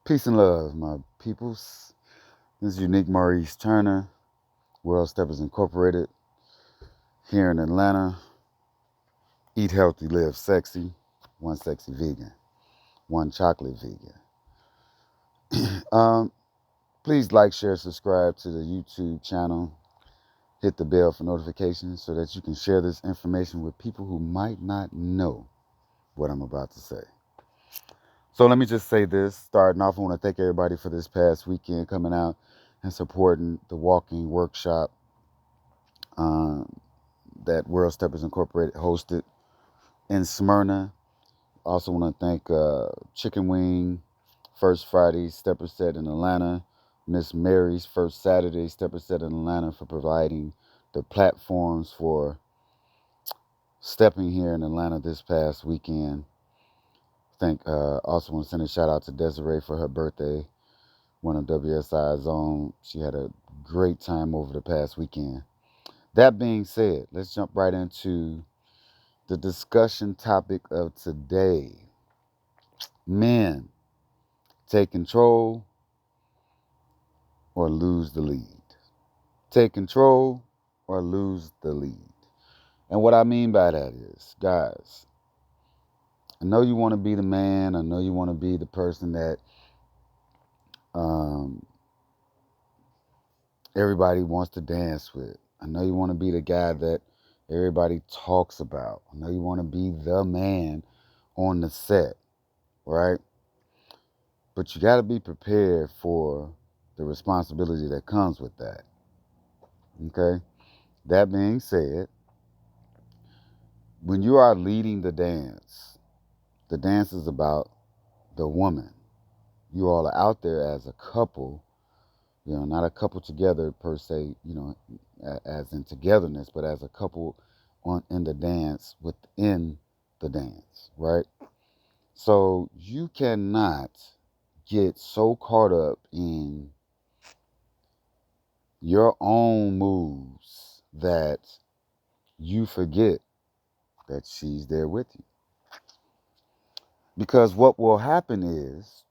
Peace and love, my peoples. This is Unique Maurice Turner, World Steppers Incorporated, here in Atlanta. Eat healthy, live sexy. One sexy vegan, one chocolate vegan. um, Please like, share, subscribe to the YouTube channel. Hit the bell for notifications so that you can share this information with people who might not know what I'm about to say. So let me just say this. Starting off, I want to thank everybody for this past weekend coming out and supporting the walking workshop um, that World Steppers Incorporated hosted in Smyrna. Also want to thank Chicken Wing, First Friday Stepper Set in Atlanta, Miss Mary's First Saturday Stepper Set in Atlanta for providing the platforms for stepping here in Atlanta this past weekend. Also want to send a shout out to Desiree for her birthday, one of WSI's own. She had a great time over the past weekend. That being said, let's jump right into the discussion topic of today. Men, take control or lose the lead. Take control or lose the lead. And what I mean by that is, guys, I know you want to be the man. I know you want to be the person that um, everybody wants to dance with. I know you want to be the guy that everybody talks about. I know you want to be the man on the set, right? But you got to be prepared for the responsibility that comes with that. Okay? That being said, when you are leading the dance is about the woman. You all are out there as a couple, not a couple together per se, as in togetherness, but as a couple in the dance within the dance, right? So you cannot get so caught up in your own moves that you forget that she's there with you. Because what will happen is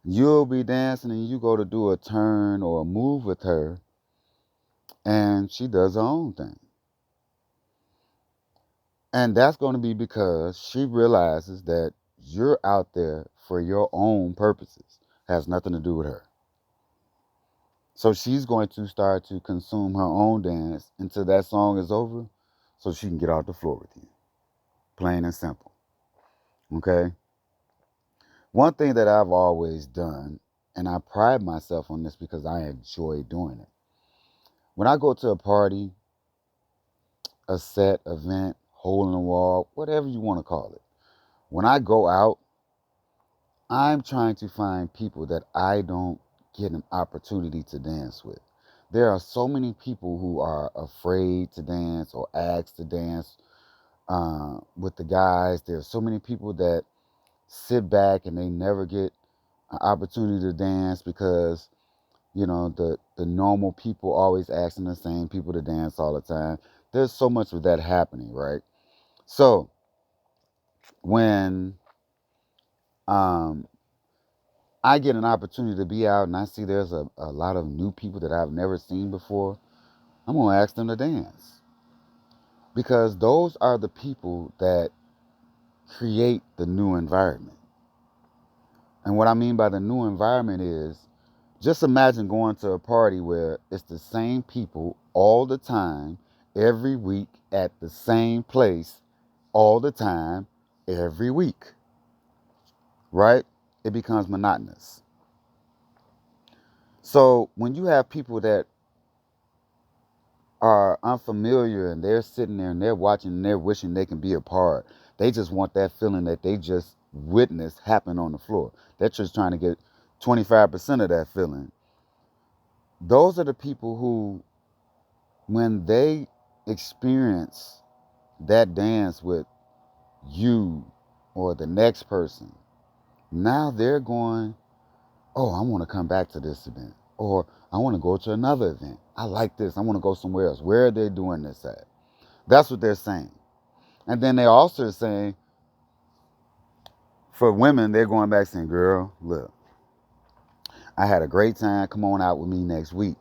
you'll be dancing and you go to do a turn or a move with her and she does her own thing. And that's going to be because she realizes that you're out there for your own purposes. Has nothing to do with her. So she's going to start to consume her own dance until that song is over so she can get off the floor with you. Plain and simple. Okay? One thing that I've always done, and I pride myself on this because I enjoy doing it. When I go to a party, a set, event, hole in the wall, whatever you want to call it, when I go out, I'm trying to find people that I don't get an opportunity to dance with. There are so many people who are afraid to dance or ask to dance with the guys. There are so many people that sit back and they never get an opportunity to dance because the normal people always asking the same people to dance all the time. There's so much of that happening, right? So when um, I get an opportunity to be out and I see there's a lot of new people that I've never seen before, I'm gonna ask them to dance because those are the people that create the new environment. And what I mean by the new environment is just imagine going to a party where it's the same people all the time, every week, at the same place, all the time, every week, right? It becomes monotonous. So when you have people that are unfamiliar and they're sitting there and they're watching and they're wishing they can be a part, they just want that feeling that they just witnessed happen on the floor. They're just trying to get 25% of that feeling. Those are the people who, when they experience that dance with you or the next person, now they're going, oh, I want to come back to this event. Or I want to go to another event. I like this. I want to go somewhere else. Where are they doing this at? That's what they're saying. And then they're also saying, For women, they're going back saying, girl, look, I had a great time. Come on out with me next week.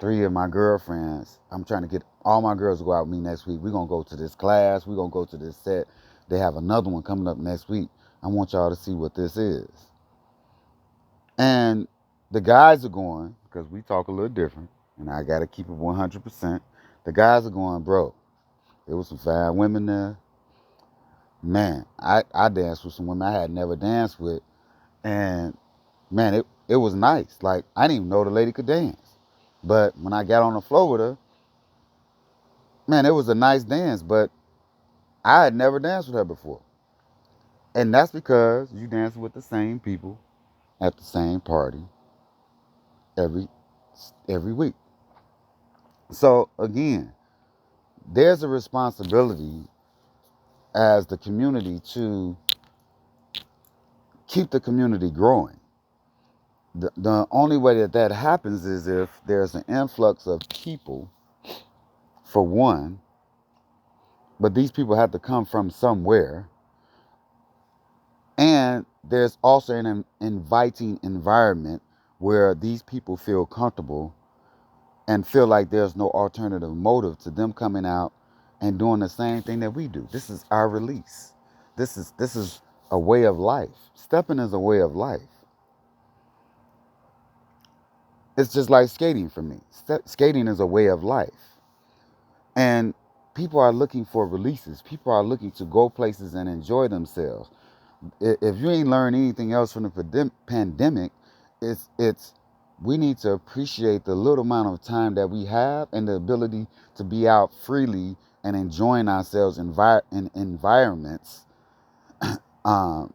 3 of my girlfriends, I'm trying to get all my girls to go out with me next week. We're going to go to this class. We're going to go to this set. They have another one coming up next week. I want y'all to see what this is. And the guys are going, because we talk a little different, and I got to keep it 100%. The guys are going, bro, there was some fine women there. Man, I danced with some women I had never danced with. And man, it was nice. Like, I didn't even know the lady could dance. But when I got on the floor with her, man, it was a nice dance. But I had never danced with her before. And that's because you dance with the same people at the same party every every week. So again, there's a responsibility as the community to keep the community growing. The only way that happens is if there's an influx of people, for one, but these people have to come from somewhere. And there's also an inviting environment where these people feel comfortable and feel like there's no alternative motive to them coming out and doing the same thing that we do. This is our release. This is a way of life. Stepping is a way of life. It's just like skating for me. Skating is a way of life. And people are looking for releases. People are looking to go places and enjoy themselves. If you ain't learned anything else from the pandemic, it's we need to appreciate the little amount of time that we have and the ability to be out freely and enjoying ourselves in environments um,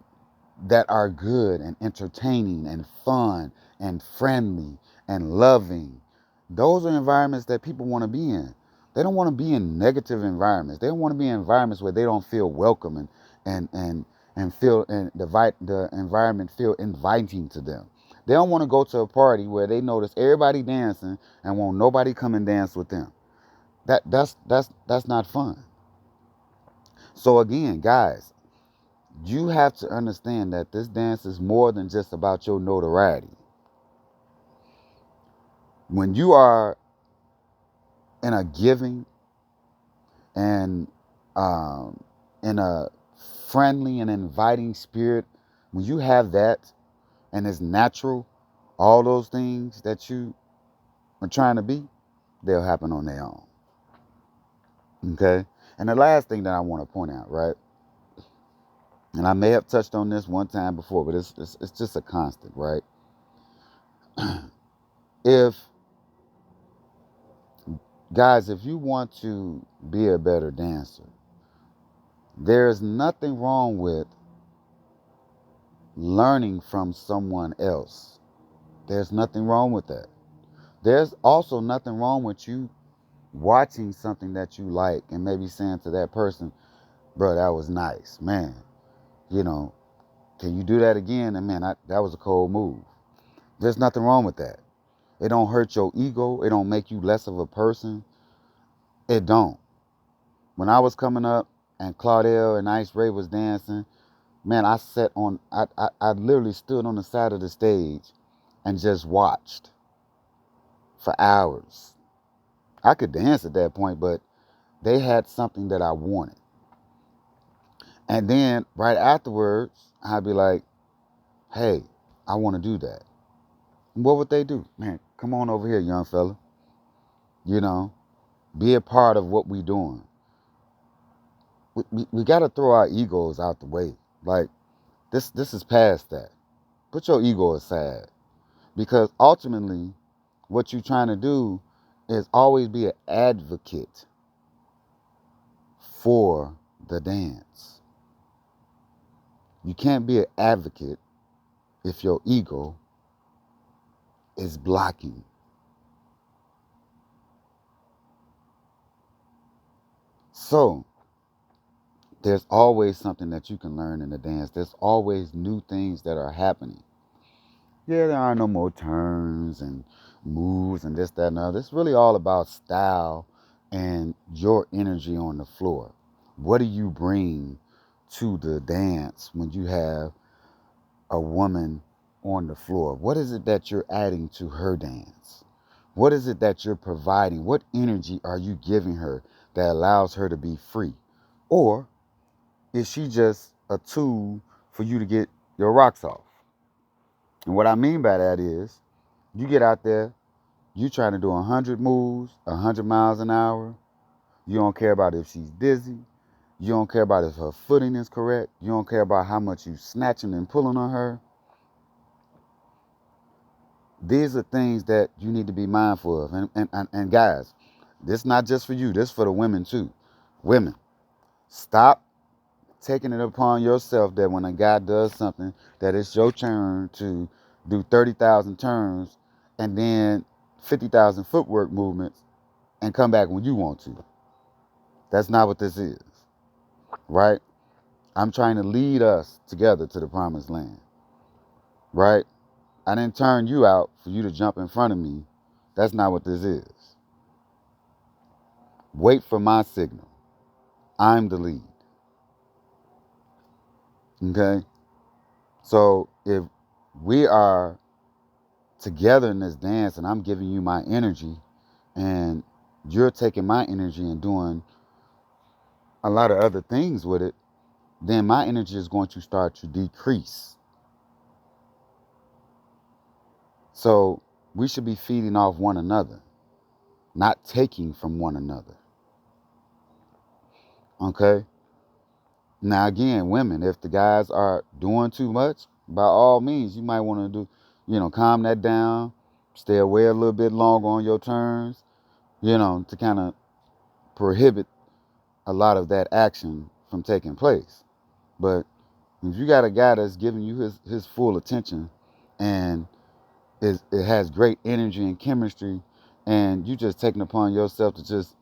that are good and entertaining and fun and friendly and loving. Those are environments that people want to be in. They don't want to be in negative environments. They don't want to be in environments where they don't feel welcome and feel and the environment feel inviting to them. They don't want to go to a party where they notice everybody dancing and won't nobody come and dance with them. That's not fun. So again, guys, you have to understand that this dance is more than just about your notoriety. When you are in a giving and in a friendly and inviting spirit, when you have that and it's natural, all those things that you are trying to be, they'll happen on their own. Okay? And the last thing that I want to point out, right? And I may have touched on this one time before, but it's just a constant, right? If Guys, if you want to be a better dancer, there's nothing wrong with learning from someone else. There's nothing wrong with that. There's also nothing wrong with you watching something that you like and maybe saying to that person, bro, that was nice. Man, you know, can you do that again? And man, that was a cold move. There's nothing wrong with that. It don't hurt your ego. It don't make you less of a person. It don't. When I was coming up and Claudel and Ice Ray was dancing, man, I literally stood on the side of the stage and just watched for hours. I could dance at that point, but they had something that I wanted. And then right afterwards, I'd be like, hey, I want to do that. And what would they do? Man, come on over here, young fella. You know, be a part of what we doing. We got to throw our egos out the way. Like, this is past that. Put your ego aside. Because ultimately, what you're trying to do is always be an advocate for the dance. You can't be an advocate if your ego is blocking. So, there's always something that you can learn in the dance. There's always new things that are happening. Yeah, there are no more turns and moves and this, that, and other. It's really all about style and your energy on the floor. What do you bring to the dance when you have a woman on the floor? What is it that you're adding to her dance? What is it that you're providing? What energy are you giving her that allows her to be free? Or is she just a tool for you to get your rocks off? And what I mean by that is, you get out there, you trying to do 100 moves, 100 miles an hour. You don't care about if she's dizzy. You don't care about if her footing is correct. You don't care about how much you snatching and pulling on her. These are things that you need to be mindful of. And guys, this is not just for you. This is for the women too. Women, stop taking it upon yourself that when a guy does something, that it's your turn to do 30,000 turns and then 50,000 footwork movements and come back when you want to. That's not what this is, right? I'm trying to lead us together to the promised land, right? I didn't turn you out for you to jump in front of me. That's not what this is. Wait for my signal. I'm the lead. Okay? So if we are together in this dance and I'm giving you my energy and you're taking my energy and doing a lot of other things with it, then my energy is going to start to decrease. So we should be feeding off one another, not taking from one another. Okay? Now again, women, if the guys are doing too much, by all means, you might want to do, calm that down, stay away a little bit longer on your turns, to kind of prohibit a lot of that action from taking place. But if you got a guy that's giving you his full attention and it has great energy and chemistry, and you just taking upon yourself to just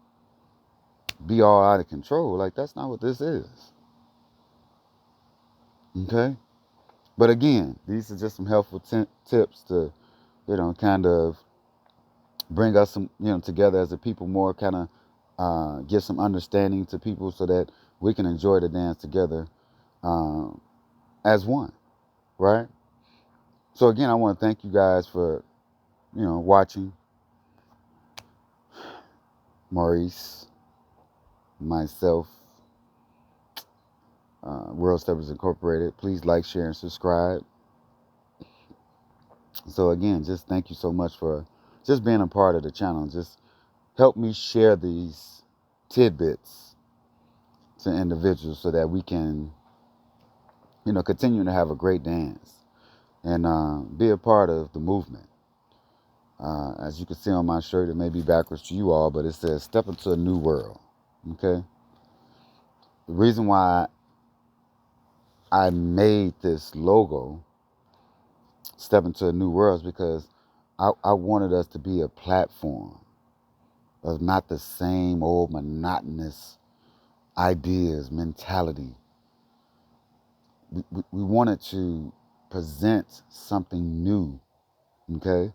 be all out of control, like that's not what this is. Okay? But again, these are just some helpful tips to, kind of bring us some, together as a people more, kind of give some understanding to people so that we can enjoy the dance together as one, right? So again, I want to thank you guys for, watching. Maurice, myself, World Steppers Incorporated. Please like, share, and subscribe. So again, just thank you so much for just being a part of the channel. Just help me share these tidbits to individuals so that we can, continue to have a great dance and be a part of the movement. As you can see on my shirt, it may be backwards to you all, but it says "Step into a New World." Okay. The reason why I made this logo, "Step into a New World," is because I wanted us to be a platform of not the same old monotonous ideas, mentality. We wanted to present something new. Okay.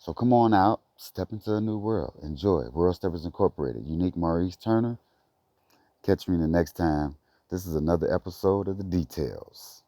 So come on out, step into a new world. Enjoy. World Steppers Incorporated. Unique Maurice Turner. Catch me the next time. This is another episode of The Details.